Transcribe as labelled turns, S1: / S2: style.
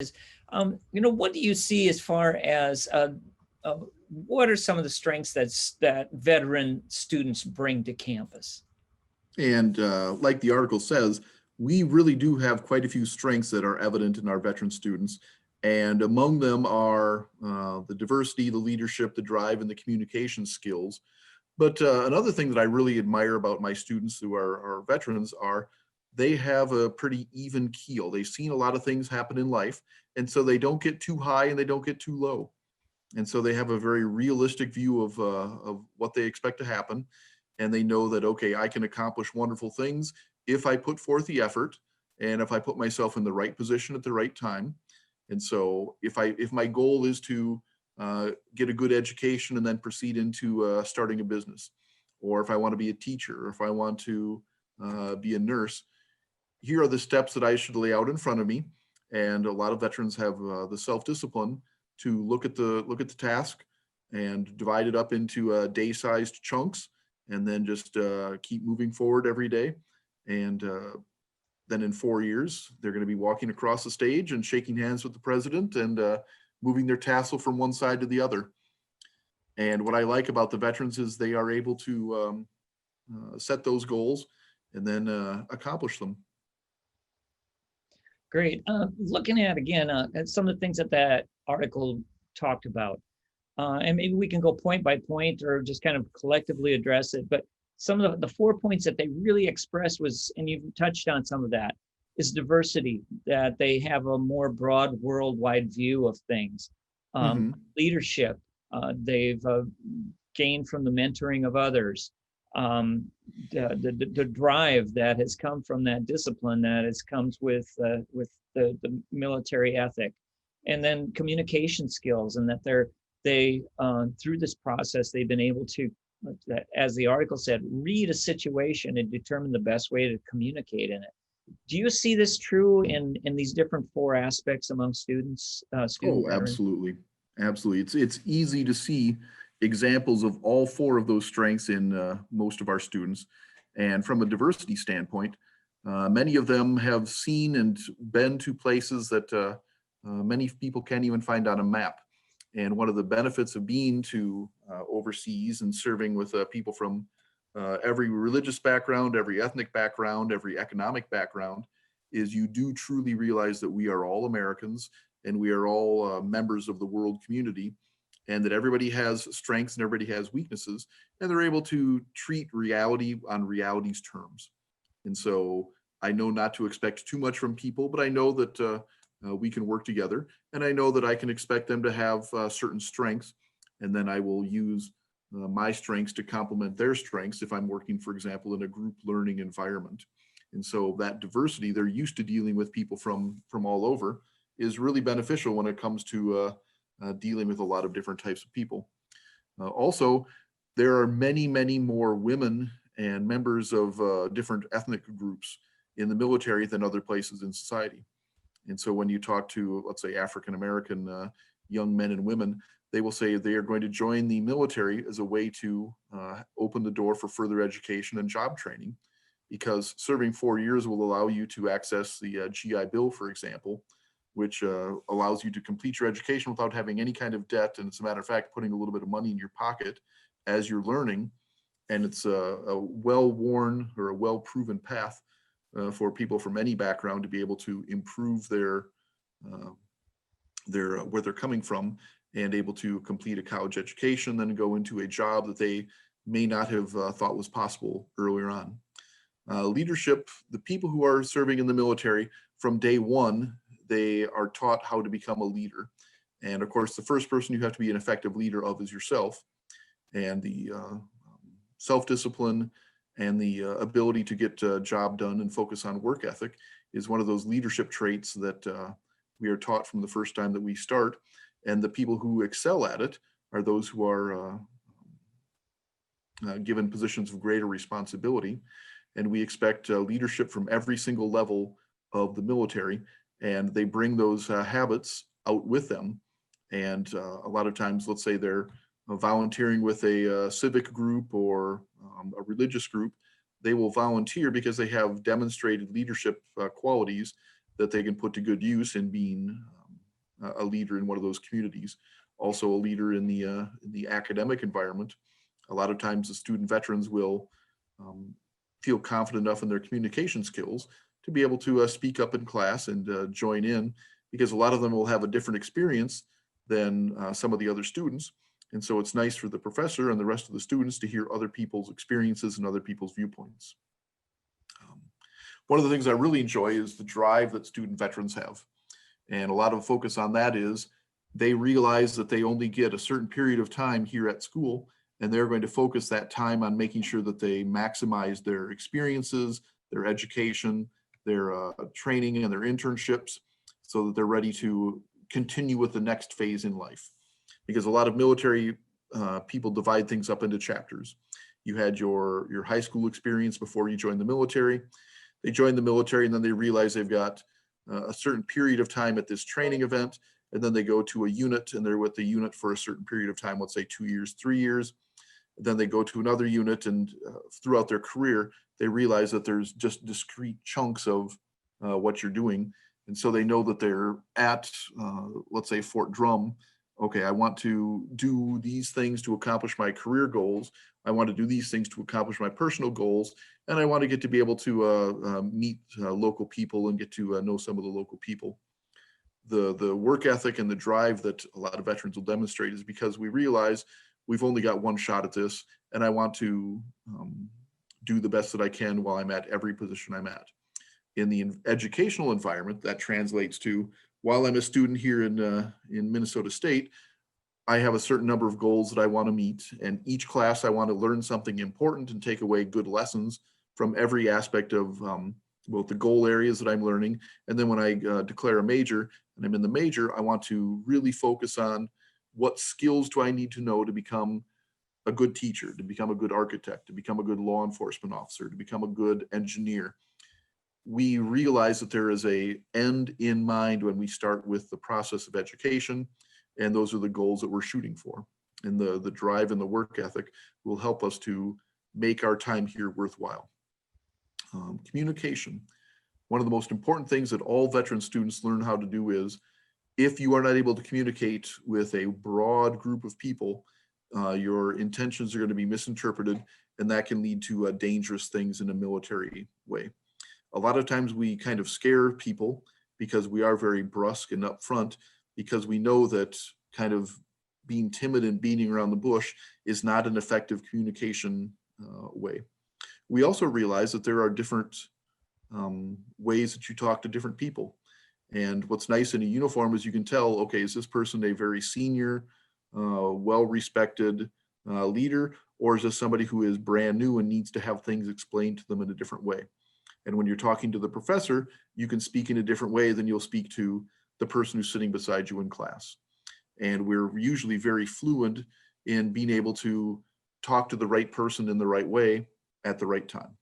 S1: What do you see as far as uh, what are some of the strengths that veteran students bring to campus?
S2: And like the article says, we really do have quite a few strengths that are evident in our veteran students. And among them are the diversity, the leadership, the drive, and the communication skills. But another thing that I really admire about my students who are veterans are they have a pretty even keel. They've seen a lot of things happen in life, and so they don't get too high and they don't get too low. And so they have a very realistic view of what they expect to happen, and they know that okay, I can accomplish wonderful things if I put forth the effort and if I put myself in the right position at the right time. And so if my goal is to get a good education and then proceed into starting a business, or if I want to be a teacher, or if I want to be a nurse, here are the steps that I should lay out in front of me. And a lot of veterans have the self-discipline to look at the task and divide it up into day-sized chunks, and then just keep moving forward every day. And then in 4 years, they're going to be walking across the stage and shaking hands with the president and moving their tassel from one side to the other. And what I like about the veterans is they are able to set those goals and then accomplish them.
S1: Great. Looking at again at some of the things that that article talked about, and maybe we can go point by point or just kind of collectively address it. But some of the 4 points that they really expressed was, and you've touched on some of that, is diversity, that they have a more broad worldwide view of things.
S2: Mm-hmm.
S1: Leadership, they've gained from the mentoring of others. um, the drive that has come from that discipline that has comes with the military ethic, and then communication skills, and that they through this process they've been able to, as the article said, read a situation and determine the best way to communicate in it. Do you see this true in these different four aspects among students, student
S2: Oh,
S1: veterans?
S2: absolutely. Absolutely. It's easy to see examples of all four of those strengths in most of our students. And from a diversity standpoint, many of them have seen and been to places that many people can't even find on a map. And one of the benefits of being to overseas and serving with people from every religious background, every ethnic background, every economic background, is you do truly realize that we are all Americans and we are all members of the world community, and that everybody has strengths and everybody has weaknesses, and they're able to treat reality on reality's terms. And so I know not to expect too much from people, but I know that we can work together, and I know that I can expect them to have certain strengths, and then I will use my strengths to complement their strengths if I'm working, for example, in a group learning environment. And so that diversity, they're used to dealing with people from all over, is really beneficial when it comes to dealing with a lot of different types of people. Also, there are many, many more women and members of different ethnic groups in the military than other places in society. And so when you talk to, let's say, African American young men and women, they will say they are going to join the military as a way to open the door for further education and job training, because serving 4 years will allow you to access the GI Bill, for example, which allows you to complete your education without having any kind of debt. And as a matter of fact, putting a little bit of money in your pocket as you're learning. And it's a well-worn or a well-proven path for people from any background to be able to improve uh, their where they're coming from, and able to complete a college education, then go into a job that they may not have thought was possible earlier on. Leadership, the people who are serving in the military from day one, they are taught how to become a leader. And of course, the first person you have to be an effective leader of is yourself. And the self-discipline and the ability to get a job done and focus on work ethic is one of those leadership traits that we are taught from the first time that we start. And the people who excel at it are those who are given positions of greater responsibility. And we expect leadership from every single level of the military, and they bring those habits out with them. And a lot of times, let's say they're volunteering with a civic group or a religious group, they will volunteer because they have demonstrated leadership qualities that they can put to good use in being a leader in one of those communities. Also a leader in the academic environment. A lot of times the student veterans will feel confident enough in their communication skills to be able to speak up in class and join in, because a lot of them will have a different experience than some of the other students. And so it's nice for the professor and the rest of the students to hear other people's experiences and other people's viewpoints. One of the things I really enjoy is the drive that student veterans have. And a lot of focus on that is they realize that they only get a certain period of time here at school, and they're going to focus that time on making sure that they maximize their experiences, their education, their training and their internships, so that they're ready to continue with the next phase in life. Because a lot of military people divide things up into chapters. You had your high school experience before you joined the military. They join the military and then they realize they've got a certain period of time at this training event, and then they go to a unit and they're with the unit for a certain period of time, let's say 2 years, 3 years. Then they go to another unit, and throughout their career, they realize that there's just discrete chunks of what you're doing. And so they know that they're at, let's say, Fort Drum. Okay, I want to do these things to accomplish my career goals. I want to do these things to accomplish my personal goals. And I want to get to be able to meet local people and get to know some of the local people. The work ethic and the drive that a lot of veterans will demonstrate is because we realize we've only got one shot at this, and I want to do the best that I can while I'm at every position I'm at. In the educational environment, that translates to, while I'm a student here in Minnesota State, I have a certain number of goals that I want to meet, and each class I want to learn something important and take away good lessons from every aspect of both the goal areas that I'm learning. And then when I declare a major and I'm in the major, I want to really focus on what skills do I need to know to become a good teacher, to become a good architect, to become a good law enforcement officer, to become a good engineer. We realize that there is an end in mind when we start with the process of education, and those are the goals that we're shooting for. And the drive and the work ethic will help us to make our time here worthwhile. Communication. One of the most important things that all veteran students learn how to do is, if you are not able to communicate with a broad group of people, your intentions are going to be misinterpreted, and that can lead to dangerous things in a military way. A lot of times we kind of scare people because we are very brusque and upfront, because we know that kind of being timid and beating around the bush is not an effective communication way. We also realize that there are different ways that you talk to different people. And what's nice in a uniform is you can tell, okay, is this person a very senior, well-respected leader, or is this somebody who is brand new and needs to have things explained to them in a different way? And when you're talking to the professor, you can speak in a different way than you'll speak to the person who's sitting beside you in class. And we're usually very fluent in being able to talk to the right person in the right way at the right time.